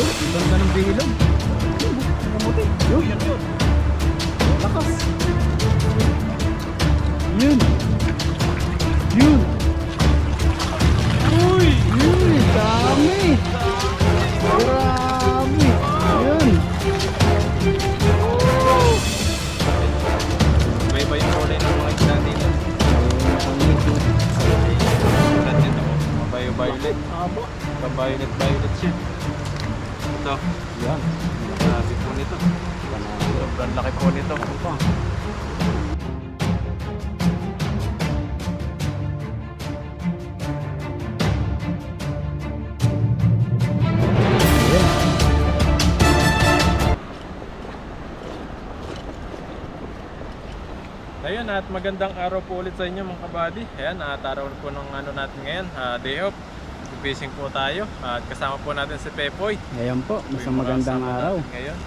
Ang ganda ng bilog. Kamuti. Yun. Lakas. Yun. Yun. Uy! Yun. Dami. Grabe. Yun. Iba-iba yung kulay ng mga isda dito. Tulad nito po, mabayo-violet. Violet siya. Ito, Yan. grabe po nito. Sobrang laki po nito. Ayun, at magandang araw po ulit sa inyo mga kabady. Ayan, at araw po ng ano natin ngayon, day off. Fishing po tayo at kasama po natin si Pepoy. Ngayon po, isang magandang araw. Ngayon,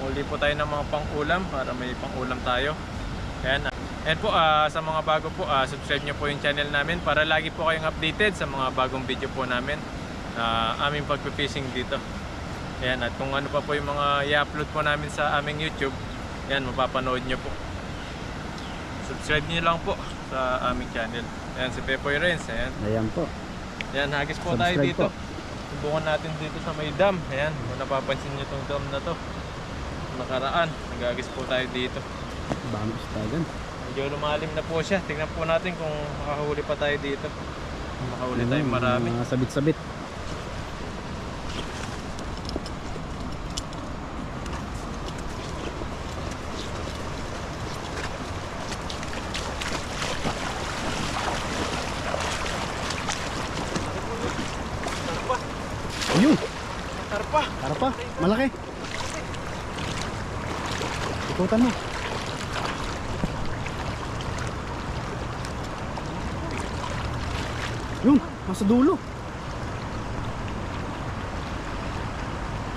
uli po tayo ng mga pang-ulam para may pang-ulam tayo. Ayan, and po sa mga bago po, subscribe nyo po yung channel namin para lagi po kayong updated sa mga bagong video po namin. Aming pag-fishing dito. Ayan, at kung ano pa po yung mga i-upload po namin sa aming YouTube, ayan, mapapanood nyo po. Subscribe nyo lang po sa aming channel. Ayan, si Pepoy Renz. Ayan. Ayan po. Ayan, hagis po Subscribe tayo dito. po. Subukan natin dito sa may dam. Ayan, kung napapansin nyo itong dam na to. Nakaraan, nagagis po tayo dito. Bangos tayo dyan. Medyo lumalim na po siya. Tingnan po natin kung makahuli pa tayo dito. Makahuli tayo marami. Mga sabit-sabit. Ayun! Karpa! Karpa! Malaki! Ikutan mo. Yun! Nasa dulo!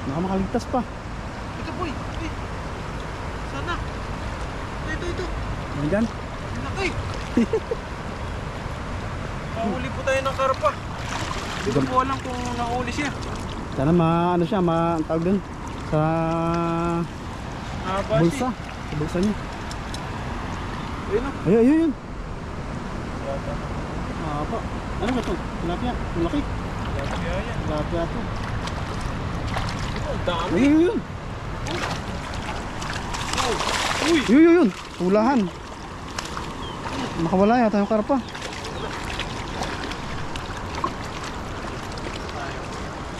Baka makaligtas pa. Ito boy! Sana! Ito! Nandyan? Laki! Mahuli po tayo ng karpa. Hindi ko po alam kung nahuli siya. Sana ano siya, tawag dun sa bulsa. Sa bulsa niya. Ayun o. Ayun. Apa? Ano ba ito? Tilapia? Malaki? Yan. Tilapia ito. Ito, ang dami. Ayun. Uy! Yun. Tulahan. Makawala yata yung karpa.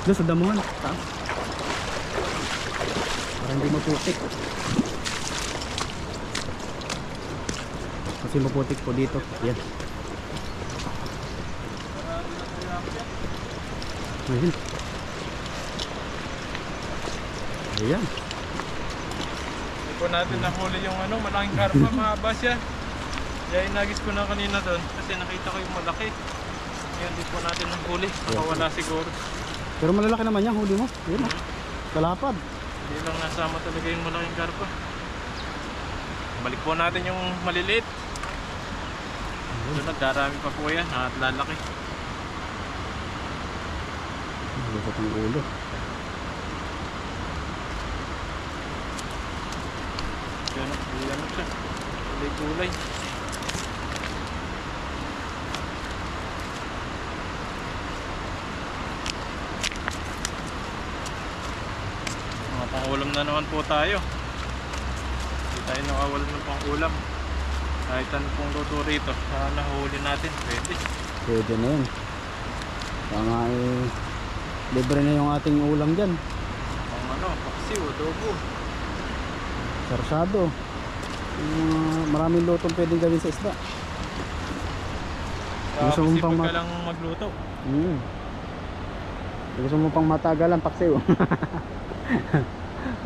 Doon sa damuhan. Taas. Para hindi maputik. Kasi maputik po dito. Yan. Ayun. Ayan. Hindi po natin nahuli yung malaking karpa. Mahaba siya. Kaya inagis ko na kanina doon kasi nakita ko yung malaki. Ngayon di po natin nahuli. Nakawala siguro. Pero malalaki naman yan, huli mo. Yun o. Kalapad. Hindi lang nasama talaga yung malaking karpa. Balik po natin yung maliliit. Sunod, darami pa po yan at lalaki. Lusot ang ulo. Yan siya. Kulay-kulay. Mga pang-ulam na naman po tayo. Hindi tayo nakawalan ng pang-ulam. Kahit ano pong luto rito, sana huli natin. Pwede. Pwede na yun. Tama libre na yung ating ulam dyan. Pang paksiw, adobo. Sarsado. Maraming lutong pwedeng gawin sa isda. Gusto mo pang Masipag ka lang magluto. Gusto mo pang matagalan, paksiw.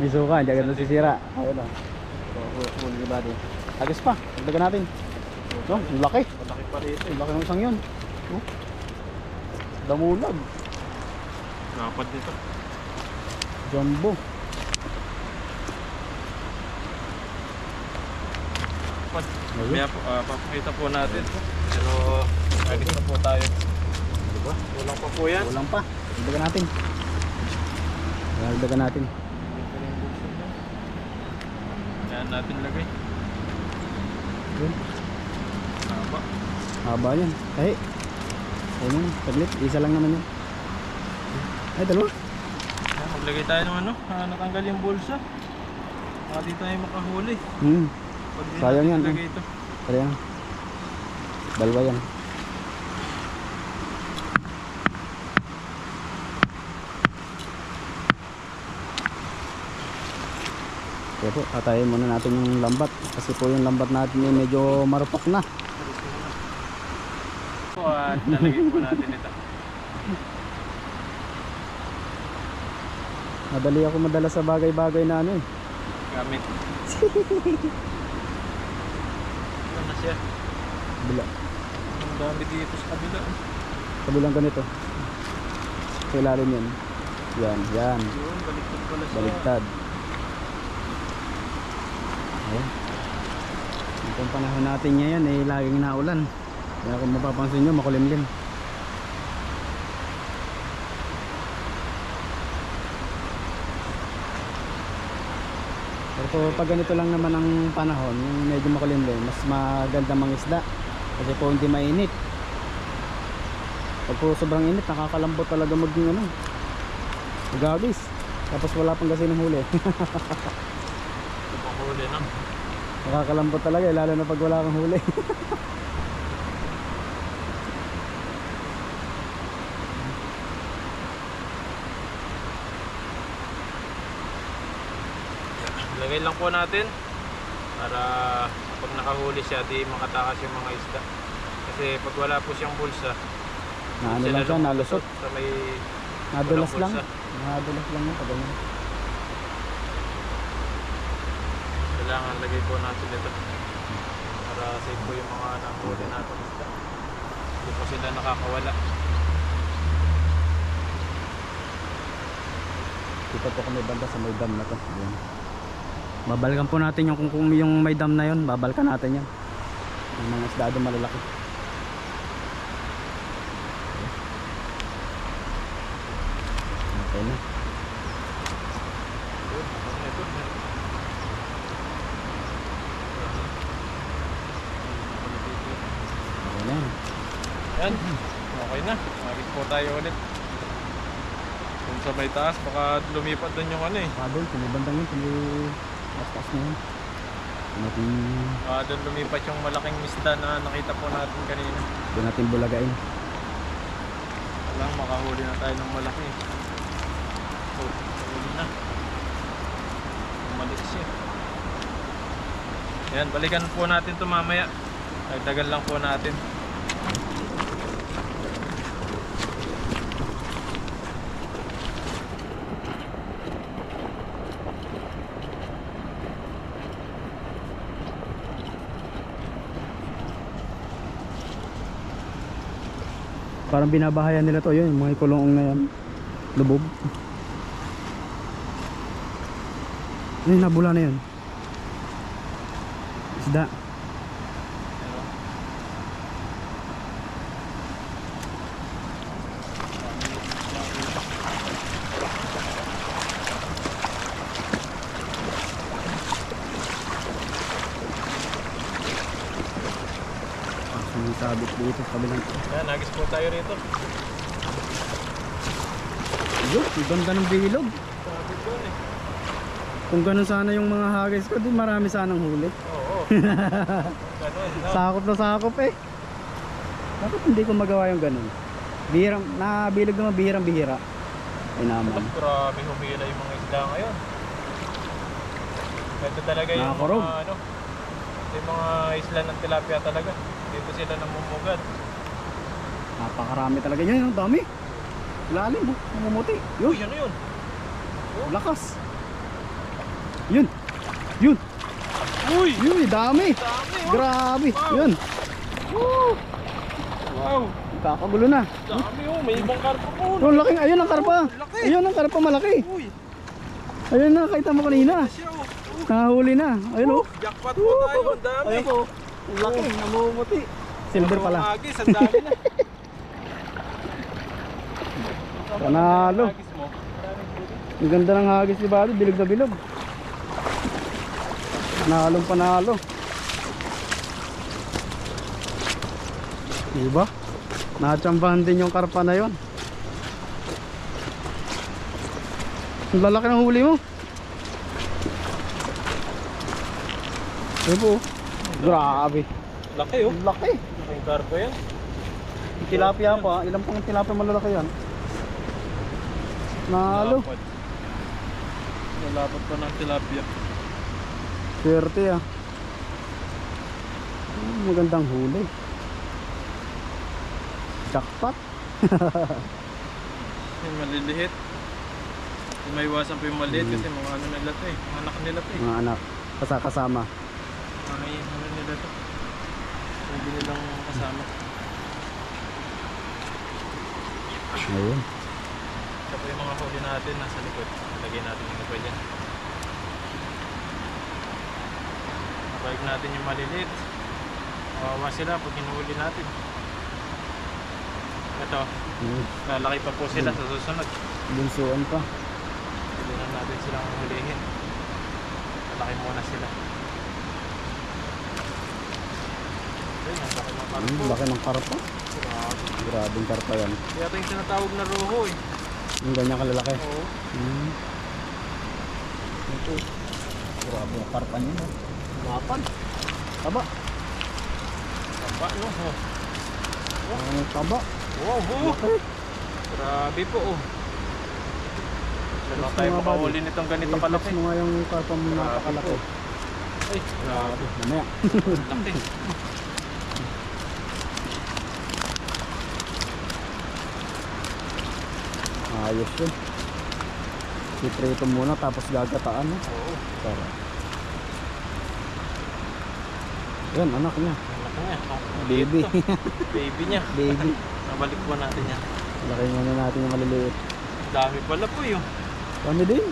May suka, hindi agad nasisira. Ayun o. Huli ba din? Agos pa, dagdagan natin. No, laki. Malaki pa rito. Laki ng isang yun. Damulag. Kapad dito. Jumbo. Kaya po, papakita po natin. Pero agis na po tayo. Diba? Kulang pa po yan. Kulang pa. Dagdagan natin. Dagdagan natin. Yan natin lagay. Yun. Haba. Haba yan. Ay. Ayun, saglit. Isa lang naman yan. Ay, dalawa. Yan, maglagay tayo ng ano, natanggal yung bulsa. Baka di tayo makahuli. Pag di Sayang natin yan. ilagay ito. Kaya yan. Dalawa yan. Kaya po, atayin muna natin yung lambat. Kasi po yung lambat natin yung medyo marupok na. So, nalagay po natin ito. Madali ako madala sa bagay-bagay na ano eh. Gamit. Ano na siya? Bila. Ang dami dito sa kabila. Kabilang ganito. Sa ilalim yan. Yan, yan. Yun, baliktad pala siya. Baligtad. Ayan. Itong panahon natin ngayon eh laging naulan. Kaya kung mapapansin nyo makulimlim. Pero pag ganito lang naman ang panahon, yung medyo makulimlim, mas maganda mangisda. Kasi po hindi mainit. Pag po sobrang init, nakakalambot talaga maging ano, magagis. Tapos wala pang kasi ng huli. Huli na. Nakakalambot talaga eh, lalo na pag wala kang huli. Lagay lang po natin para pag nakahuli siya di makatakas yung mga isda. Kasi pag wala po siyang bulsa, Naano lang siya, nalusot. sa may Nadulas lang. bulsa. Nadulas lang yun pag ganyan. Kailangan lagay po natin ito para safe po yung mga nahuli natin isda. Hindi po sila nakakawala. Dito po kami banda sa may dam na to. Ayan. Babalikan po natin yung kung yung may dam na yun, babalikan natin yan. Yung mga isda doon malalaki. Okay na. Okay na yan. Yan, okay na. Magit po tayo ulit. Kung sa may taas, baka lumipat doon yung ano eh. Doon, pinibandang yun, pinipas na yun. Natin, Doon lumipat yung malaking isda na nakita po natin kanina. doon natin bulagain. Alam, makahuli na tayo ng malaki. So, huli na. Umalis siya. Yan, balikan po natin ito mamaya. Dagdagan lang po natin. Parang binabahayan nila to, yun, yung mga kulong na yan. Lubog. Ay, nabula na yun. Isda. Sumisabit dito sa kabilang. Yan, nagis po tayo rito. Yun, ang ganda ng bilog. Sabi ko eh. Kung ganun sana yung mga hagis ko, di marami sanang huli. Oo. Ganun, no? Sakop na sakop eh. Bakit hindi ko magawa yung ganun? Bihirang, nabilog naman bihirang-bihira. Ay naman. Grabe humila yung mga isda ngayon. Ito talaga yung Nakakurog. mga ano, yung mga isla ng tilapia talaga. Dito sila namumugad. Napakarami talaga yan, ang dami. Lalim, oh, namumuti. Yun, Uy, ano yun? lakas. Yun. Yun. Uy! Yun, dami. Dami oh! Grabe. Wow. Yun. Wow! Kakagulo na. Dami oh! May ibang karpa po! Yung laki, ayun ang karpa. Laki. Ayun ang karpa malaki. Uy! Ayun na, kita mo kanina. Siya oh! Nahuli na. Ayun oh. Jackpot po tayo! Ang dami! Ayun po. Ang laki, namumuti. Silver Mga pala. agis, ang dami na! Panalo. Agis mo. Maraming huli. Ang ganda ng hagis ni Buddy, bilog na bilog. Nalong panalo. Diba? Natsambahan din yung karpa na yon. Ang lalaki ng huli mo. Ayun po. Grabe. Laki oh. Laki. Laking karpo yan. Tilapia pa. Ilan pang tilapia malalaki yan? Nalo. Nalapot pa ng tilapia. Swerte ah. Magandang huli. Jackpot. Yung maliliit. Yung may iwasan pa yung maliit kasi mga ano nila to eh. Mga anak nila to eh. Mga anak. Kasama. Mga ano nila to. Hindi nilang kasama. Ayun. Ito po yung mga huli natin nasa likod. Lagyan natin yung iba dyan. Nabalik natin yung maliliit. Kawawa sila pag hinuhuli natin. Ito, lalaki pa po sila sa susunod. Bunsuan pa. Hindi na natin silang hulihin. Lalaki muna sila. Ayun, ang laki ng karpo. Laki ng karpa. Grabe. Grabing karpa yan. Kaya ito yung tinatawag na roho eh. Yung ganyan kalalaki. Oo. Ito. Grabe yung karpa niya. No? Mapan. Taba. Taba no? Oh. Ang taba. Wow, Laki. grabe po oh. Saan Gusto tayo nga ba, makahuli nitong ganito I-flex kalaki? mo nga yung karpa mo Grabe napakalaki. po. Ay, grabe. Mamaya. Laki. Ayos yun. Siprito muna tapos gagataan. No? Oo. Tara. Yan, anak niya. Ang laki niya. Oh, Baby. ito. Baby niya. Baby. Nabalik po natin yan. Laki nga na natin yung maliliit. Dami pala po yun. Kami din.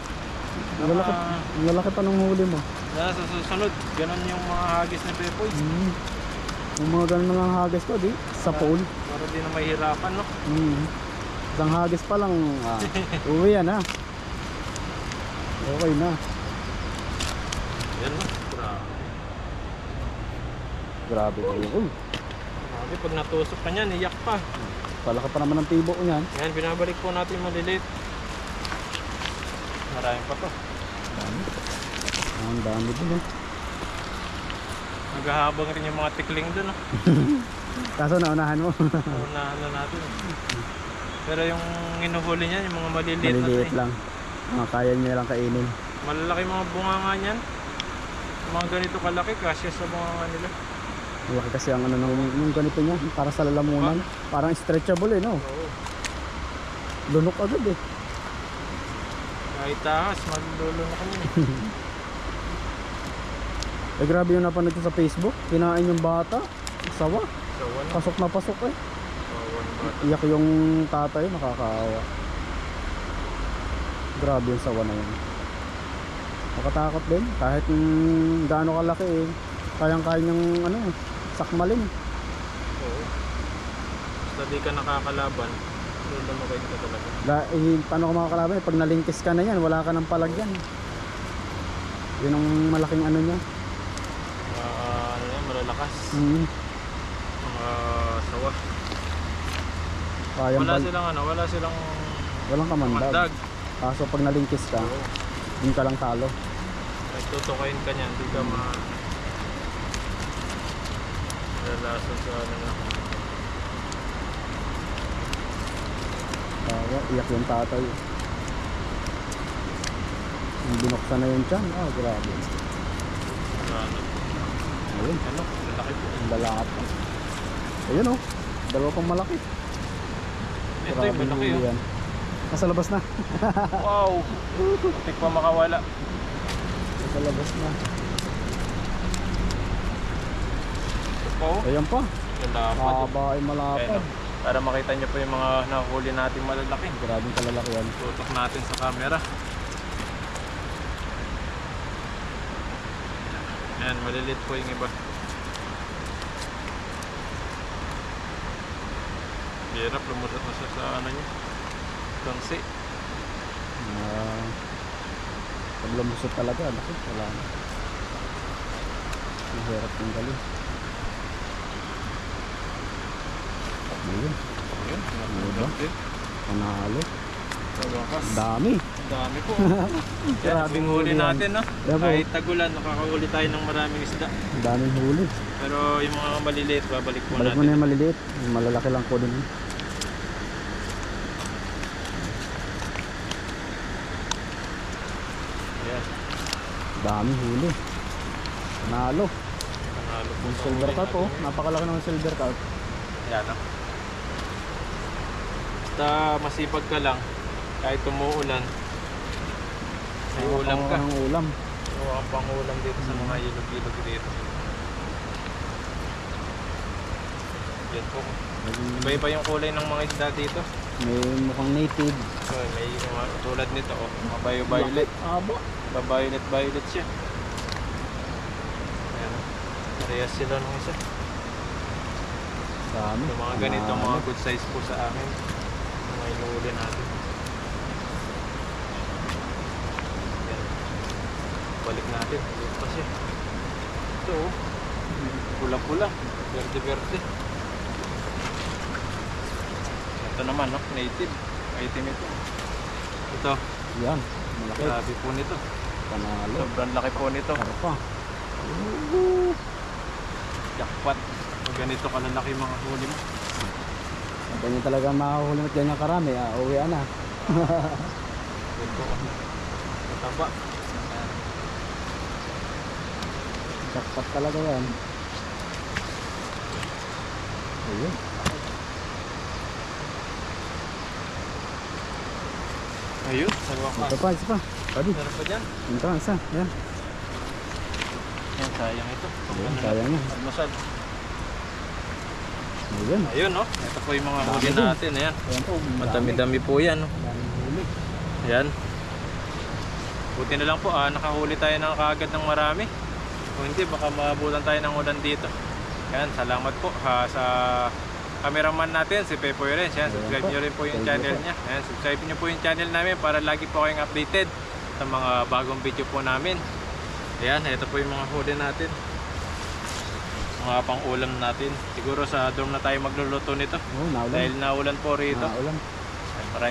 Ang lalaki, ang lalaki pa ng huli mo. Sa susunod, ganun yung mga hagis ni Pepoy. Yung mga ganun ng hagis ko, di? Sa pool. Para di na mahirapan, no? Isang hagis pa lang, uwi yan ha. Okay na. Yan, no? Grabe. Grabe kayo. Uy, Grabe, pag natusok ka niyan, iyak pa. palaki pa naman ang tibo ko yan. Yan, binabalik po natin yung maliliit. Marami pa to. Dami. Ang dami din eh. Naghahabang rin yung mga tikling dun, no? Kaso naunahan mo. Unahan na natin. Pero yung inuhuli niyan, yung mga maliliit, Maliliit na to, lang. Kaya niya lang kainin. Malalaki mga bunganga niyan. Yung mga ganito kalaki, kasya sa bunganga nila. Malaki kasi ang ano ng ganito niya. Para sa lalamunan. Parang stretchable eh, no? Oo. Lunok agad eh. Kahit tahas, maglululo na kami. Eh grabe yung napanood ko sa Facebook. Kinain yung bata. Sawa. So, ano? Pasok na pasok eh. One bata. Iyak yung tatay. Nakakaawa. Grabe yung sawa na yun. Makatakot din. Kahit gaano kalaki eh. Kayang-kaya niyang ano, sakmalin. Oo. Basta di ka nakakalaban, lumabay ka talaga. Paano ka makakalaban? Pag nalingkis ka na yan, wala ka ng palagyan. Yun ang malaking ano niya. Ano yan, malalakas. Mga sawa. Kayang Wala silang walang kamandag. mandag. Kaso pag nalingkis ka, Oo. hindi ka lang talo. Kahit tutukayin ka niyan, di ka malalason sa ano na. Kaya iyak yung tatay. Yung binuksan na yung tiyan. Grabe. Ano? Ayun, Ano? Lalaki po. ang lalaki. Ayun oh, dalawa pang malaki. Ito yung malaki huli oh. yan. Nasa labas na. Wow! Muntik pa makawala. Nasa labas na. Ito po. Ayan pa. Yung lapad. Haba ay malapad. Ayan, oh. Para makita nyo po yung mga nahuli natin malalaki. Grabing kalalaki yan. Tutok natin sa camera. Ayan, malilit po yung iba. Hirap, lumusot na siya sa ano nyo. Tunsi. Pag lumusot talaga, naku, wala na. Mahirap yung galing. Ayun, Ayun, Diba? panalo. Sa wakas. Dami. Dami po. Yan, Grabing yung huli huli yan. natin, no? Yan po. Kahit tagulan, nakakahuli tayo ng maraming isda. Daming huli. Pero yung mga maliliit, babalik po Balik mo natin. na yung maliliit. Yung malalaki lang po din. Yan, Daming huli. Panalo. panalo po Yung sa silver huli carp oh. natin. Napakalaki ng silver carp. Yan, no? Basta masipag ka lang, kahit umuulan, may ulam ka. Ng ulam. So, ang pangulam dito sa mga ilog-ilog dito. Yan po. Iba-iba yung kulay ng mga isda dito. May mukhang native. So, may mga tulad nito, oh, mga bio-violet. Aba. Violet siya. Ayan. Parehas sila ng isa. Dami. So, mga ganito, mga good size po sa amin. Mga inuuli natin. Ayan. Balik natin. Ayan pa siya. Ito, oh. Pula-pula. Verde-verde. Ito naman, no? Native. Item ito. Ito. Yan. Malaki. Grabe po nito. Panalo. Sobrang laki po nito. Karpa. Jackpot. Pag ganito kalalaki mga huli mo. Ganyan talaga mahuhuli at ganyan karami. Uwi na. Yan po. Mataba. Jackpot talaga yan. Ayun. Ayun, sa Ito wakas. pa, isa pa. Sabi. Meron pa dyan. Ito, isa. Yan. Yan, sayang ito. Ayun, sayang yan. Almusal. Ayun. Ayun, no? Ito po yung mga Dami huli din. natin. Ayan. Ayan po. Madami-dami po yan, no? Daming huli. Ayan. Buti na lang po, nakahuli tayo ng kaagad ng marami. Kung hindi, baka maabutan tayo ng ulan dito. Ayan, salamat po sa cameraman natin, si Pepoy Renz. Ayan, subscribe nyo rin po yung Thank you channel po. niya. Ayan, subscribe nyo po yung channel namin para lagi po kayong updated sa mga bagong video po namin. Ayan, ito po yung mga huli natin. Mga pang-ulam natin. Siguro sa dorm na tayo magluluto nito. Oh, naulan. Dahil naulan po rito. Naulan.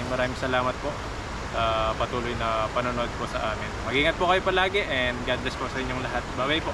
Maraming salamat po sa patuloy na panonood po sa amin. Mag-ingat po kayo palagi and God bless po sa inyong lahat. Bye bye po.